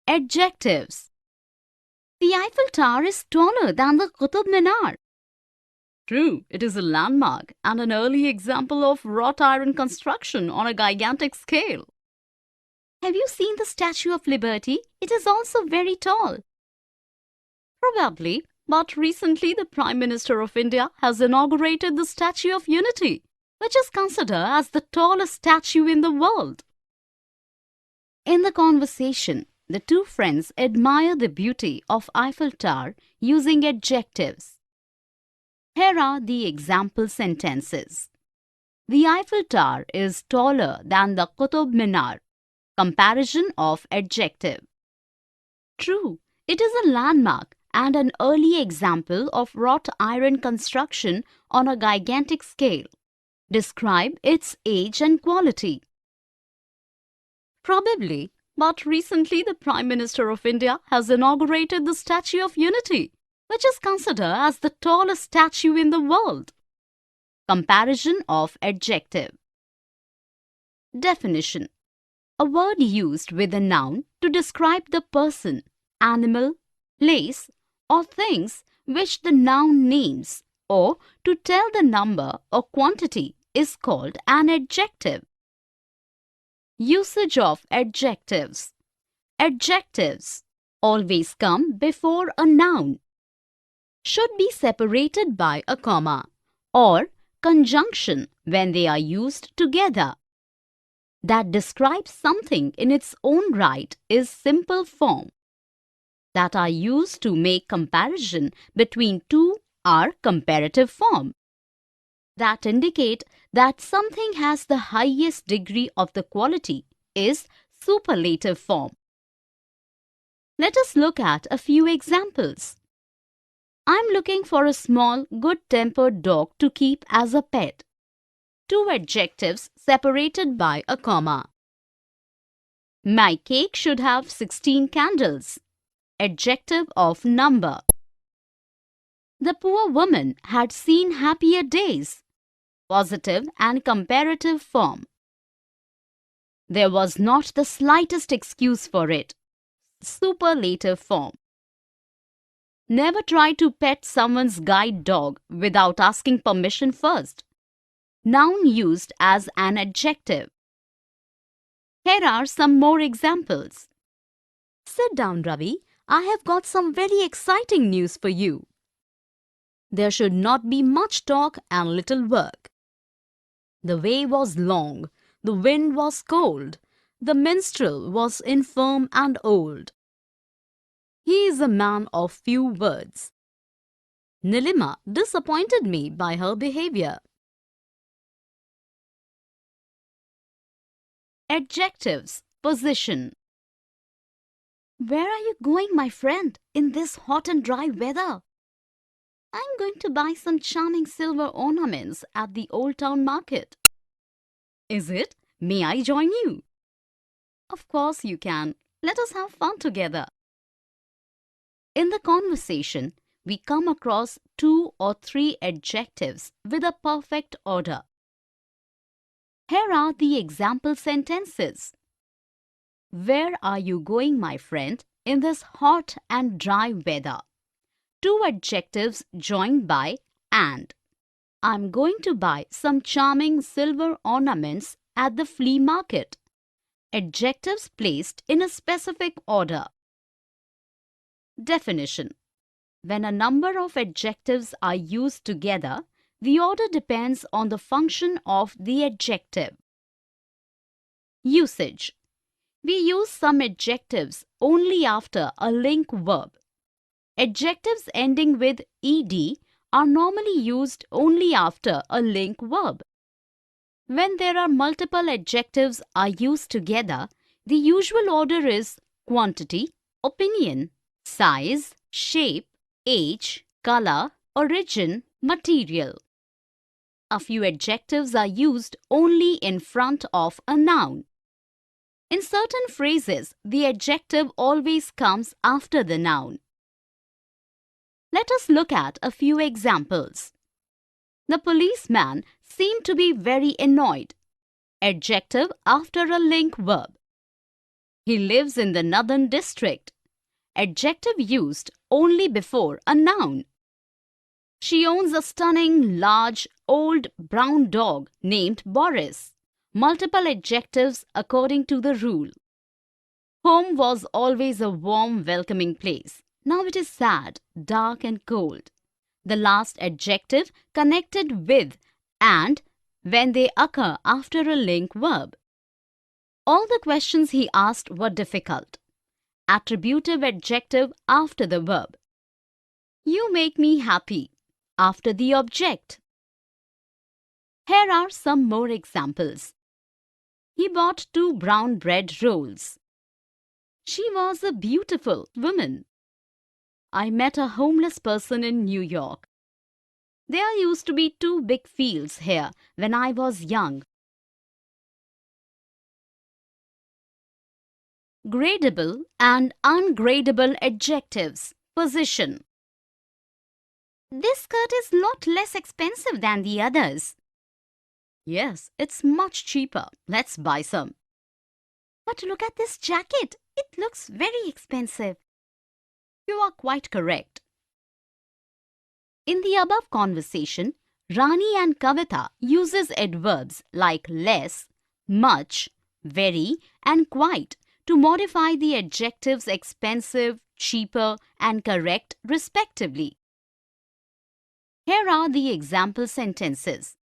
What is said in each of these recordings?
Adjectives. The Eiffel Tower is taller than the Qutub Minar. True, it is a landmark and an early example of wrought iron construction on a gigantic scale. Have you seen the Statue of Liberty? It is also very tall. Probably, but recently the Prime Minister of India has inaugurated the Statue of Unity, which is considered as the tallest statue in the world. In the conversation, the two friends admire the beauty of Eiffel Tower using adjectives. Here are the example sentences. The Eiffel Tower is taller than the Qutub Minar. Comparison of adjective. True, it is a landmark and an early example of wrought iron construction on a gigantic scale. Describe its age and quality. Probably, but recently the Prime Minister of India has inaugurated the Statue of Unity, which is considered as the tallest statue in the world. Comparison of adjective. Definition. A word used with a noun to describe the person, animal, place, or things which the noun names, or to tell the number or quantity is called an adjective. Usage of adjectives. Adjectives always come before a noun, should be separated by a comma, or conjunction when they are used together. That describes something in its own right is simple form. That are used to make comparison between two are comparative form. That indicate that something has the highest degree of the quality is superlative form. Let us look at a few examples. I'm looking for a small, good-tempered dog to keep as a pet. Two adjectives separated by a comma. My cake should have 16 candles. Adjective of number. The poor woman had seen happier days. Positive and comparative form. There was not the slightest excuse for it. Superlative form. Never try to pet someone's guide dog without asking permission first. Noun used as an adjective. Here are some more examples. Sit down, Ravi. I have got some very exciting news for you. There should not be much talk and little work. The way was long, the wind was cold, the minstrel was infirm and old. He is a man of few words. Nilima disappointed me by her behavior. Adjectives. Position. Where are you going, my friend, in this hot and dry weather? I'm going to buy some charming silver ornaments at the Old Town Market. Is it? May I join you? Of course you can. Let us have fun together. In the conversation, we come across 2 or 3 adjectives with a perfect order. Here are the example sentences. Where are you going, my friend, in this hot and dry weather? 2 adjectives joined by and. I'm going to buy some charming silver ornaments at the flea market. Adjectives placed in a specific order. Definition. When a number of adjectives are used together, the order depends on the function of the adjective. Usage. We use some adjectives only after a link verb. Adjectives ending with ed are normally used only after a link verb. When there are multiple adjectives are used together, the usual order is quantity, opinion, size, shape, age, color, origin, material. A few adjectives are used only in front of a noun. In certain phrases, the adjective always comes after the noun. Let us look at a few examples. The policeman seemed to be very annoyed. Adjective after a link verb. He lives in the northern district. Adjective used only before a noun. She owns a stunning, large, old brown dog named Boris. Multiple adjectives according to the rule. Home was always a warm, welcoming place. Now it is sad, dark and cold. The last adjective connected with and when they occur after a link verb. All the questions he asked were difficult. Attributive adjective after the verb. You make me happy after the object. Here are some more examples. He bought 2 brown bread rolls. She was a beautiful woman. I met a homeless person in New York. There used to be 2 big fields here when I was young. Gradable and ungradable adjectives. Position. This skirt is lot less expensive than the others. Yes, it's much cheaper. Let's buy some. But look at this jacket. It looks very expensive. You are quite correct. In the above conversation, Rani and Kavita uses adverbs like less, much, very and quite to modify the adjectives expensive, cheaper and correct respectively. Here are the example sentences.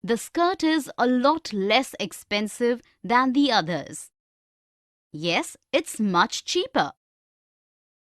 The skirt is a lot less expensive than the others. Yes, it's much cheaper.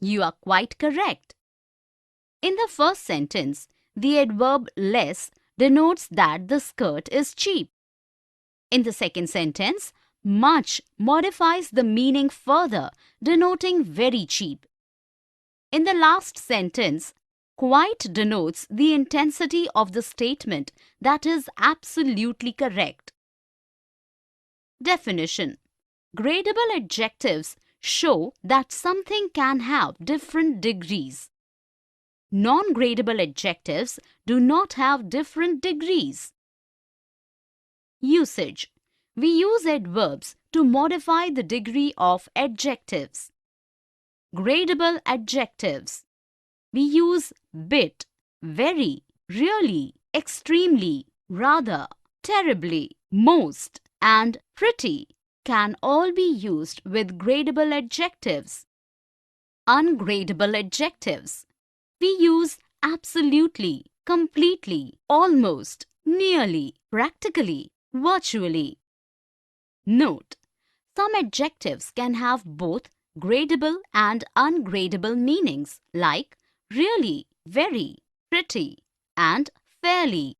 You are quite correct. In the first sentence, the adverb less denotes that the skirt is cheap. In the second sentence, much modifies the meaning further, denoting very cheap. In the last sentence, quite denotes the intensity of the statement that is absolutely correct. Definition. Gradable adjectives show that something can have different degrees. Non-gradable adjectives do not have different degrees. Usage. We use adverbs to modify the degree of adjectives. Gradable adjectives. We use bit, very, really, extremely, rather, terribly, most, and pretty can all be used with gradable adjectives. Ungradable adjectives. We use absolutely, completely, almost, nearly, practically, virtually. Note: some adjectives can have both gradable and ungradable meanings like really, very, pretty, and fairly.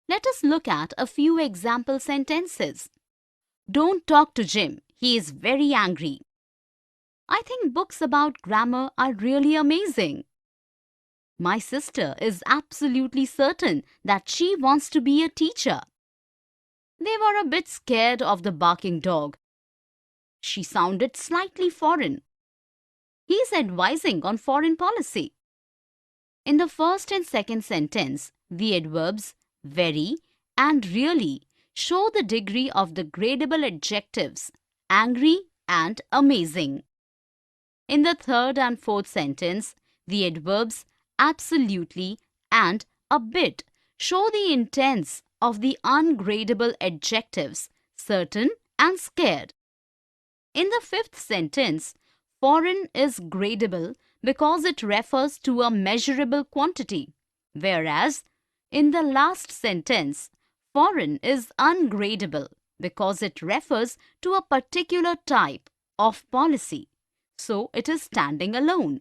Let us look at a few example sentences. Don't talk to Jim. He is very angry. I think books about grammar are really amazing. My sister is absolutely certain that she wants to be a teacher. They were a bit scared of the barking dog. She sounded slightly foreign. He's advising on foreign policy. In the first and second sentence, the adverbs very and really show the degree of the gradable adjectives angry and amazing. In the third and fourth sentence, the adverbs absolutely and a bit show the intense of the ungradable adjectives certain and scared. In the fifth sentence, foreign is gradable because it refers to a measurable quantity, whereas in the last sentence, foreign is ungradable because it refers to a particular type of policy, so it is standing alone.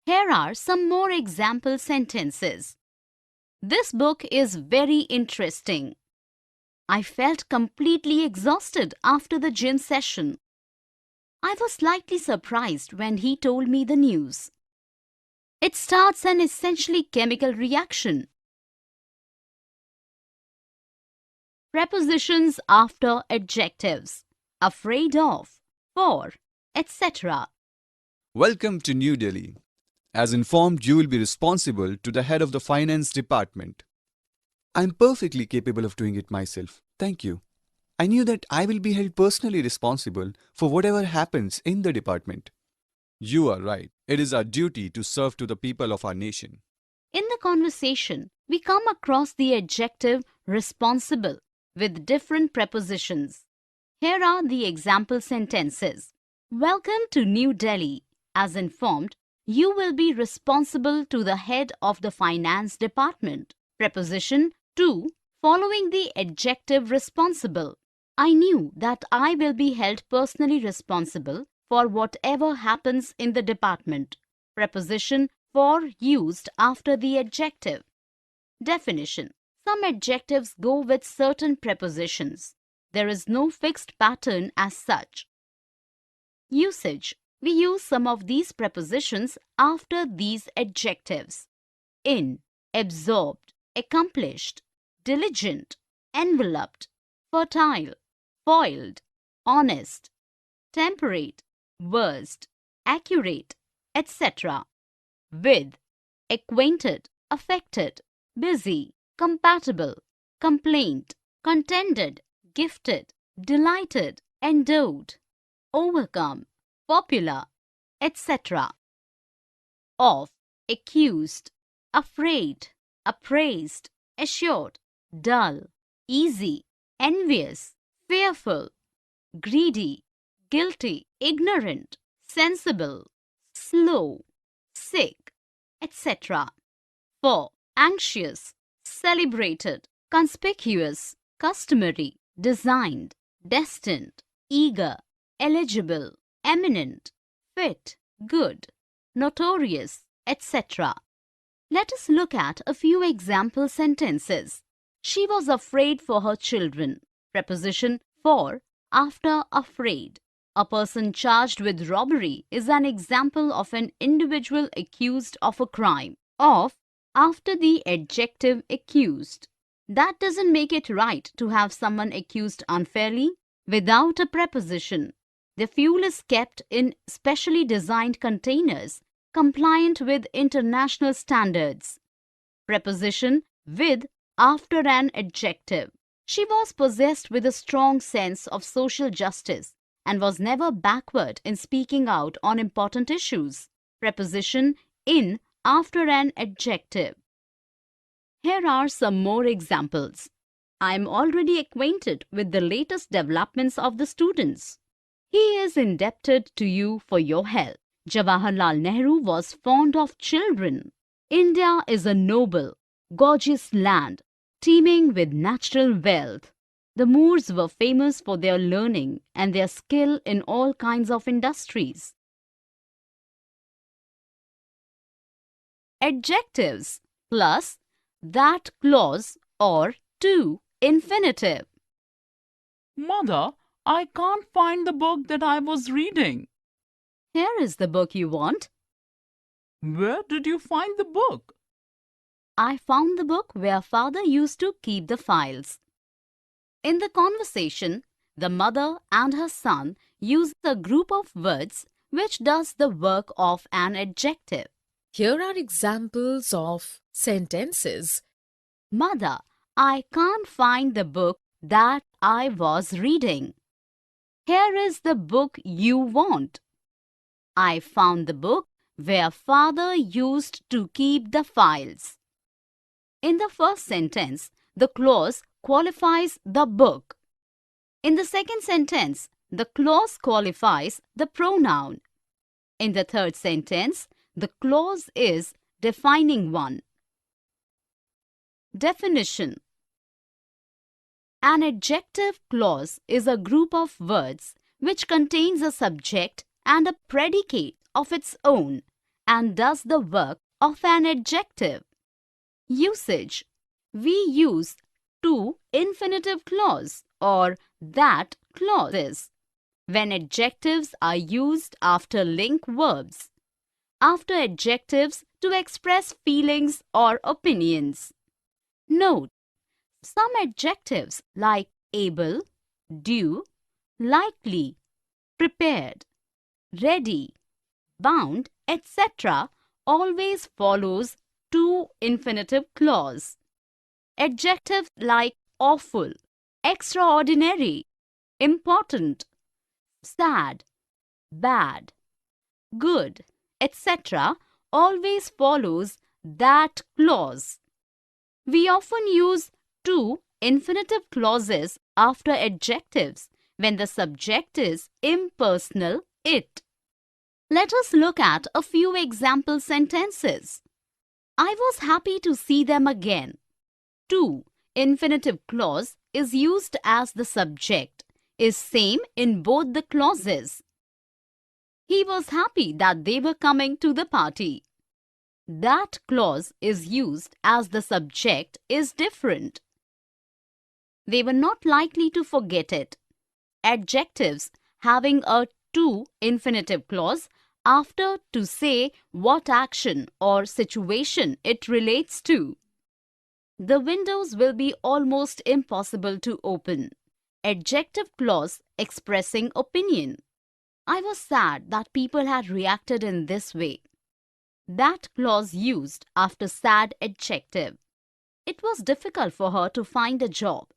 Here are some more example sentences. This book is very interesting. I felt completely exhausted after the gym session. I was slightly surprised when he told me the news. It starts an essentially chemical reaction. Prepositions after adjectives. Afraid of, for, etc. Welcome to New Delhi. As informed, you will be responsible to the head of the finance department. I'm perfectly capable of doing it myself. Thank you. I knew that I will be held personally responsible for whatever happens in the department. You are right. It is our duty to serve to the people of our nation. In the conversation, we come across the adjective responsible with different prepositions. Here are the example sentences. Welcome to New Delhi. As informed, you will be responsible to the head of the finance department. Preposition to following the adjective responsible. I knew that I will be held personally responsible for whatever happens in the department. Preposition for used after the adjective. Definition. Some adjectives go with certain prepositions. There is no fixed pattern as such. Usage. We use some of these prepositions after these adjectives. In, absorbed, accomplished, diligent, enveloped, fertile, foiled, honest, temperate, versed, accurate, etc. With, acquainted, affected, busy, compatible, complaint, contented, gifted, delighted, endowed, overcome, popular, etc. Of, accused, afraid, appraised, assured, dull, easy, envious, fearful, greedy, guilty, ignorant, sensible, slow, sick, etc. For, anxious, celebrated, conspicuous, customary, designed, destined, eager, eligible, eminent, fit, good, notorious, etc. Let us look at a few example sentences. She was afraid for her children. Preposition for after afraid. A person charged with robbery is an example of an individual accused of a crime. Of after the adjective accused. That doesn't make it right to have someone accused unfairly without a preposition. The fuel is kept in specially designed containers compliant with international standards. Preposition with after an adjective. She was possessed with a strong sense of social justice and was never backward in speaking out on important issues. Preposition in after an adjective. Here are some more examples. I am already acquainted with the latest developments of the students. He is indebted to you for your help. Jawaharlal Nehru was fond of children. India is a noble, gorgeous land, teeming with natural wealth. The Moors were famous for their learning and their skill in all kinds of industries. Adjectives plus that clause or to infinitive. Mother, I can't find the book that I was reading. Here is the book you want. Where did you find the book? I found the book where father used to keep the files. In the conversation, the mother and her son use a group of words which does the work of an adjective. Here are examples of sentences. Mother, I can't find the book that I was reading. Here is the book you want. I found the book where father used to keep the files. In the first sentence, the clause qualifies the book. In the second sentence, the clause qualifies the pronoun. In the third sentence, the clause is defining one. Definition. An adjective clause is a group of words which contains a subject and a predicate of its own and does the work of an adjective. Usage. We use to infinitive clause or that clauses when adjectives are used after link verbs, after adjectives to express feelings or opinions. Note, some adjectives like able, due, likely, prepared, ready, bound, etc. always follows to infinitive clause. Adjectives like awful, extraordinary, important, sad, bad, good, etc. always follows that clause. We often use to infinitive clauses after adjectives when the subject is impersonal it. Let us look at a few example sentences. I was happy to see them again. To infinitive clause is used as the subject, is same in both the clauses. He was happy that they were coming to the party. That clause is used as the subject is different. They were not likely to forget it. Adjectives having a to infinitive clause after to say what action or situation it relates to. The windows will be almost impossible to open. Adjective clause expressing opinion. I was sad that people had reacted in this way. That clause used after sad adjective. It was difficult for her to find a job.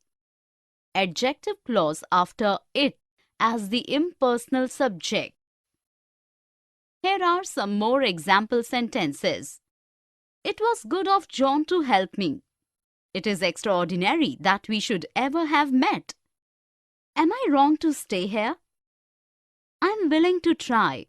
Adjective clause after it as the impersonal subject. Here are some more example sentences. It was good of John to help me. It is extraordinary that we should ever have met. Am I wrong to stay here? I am willing to try.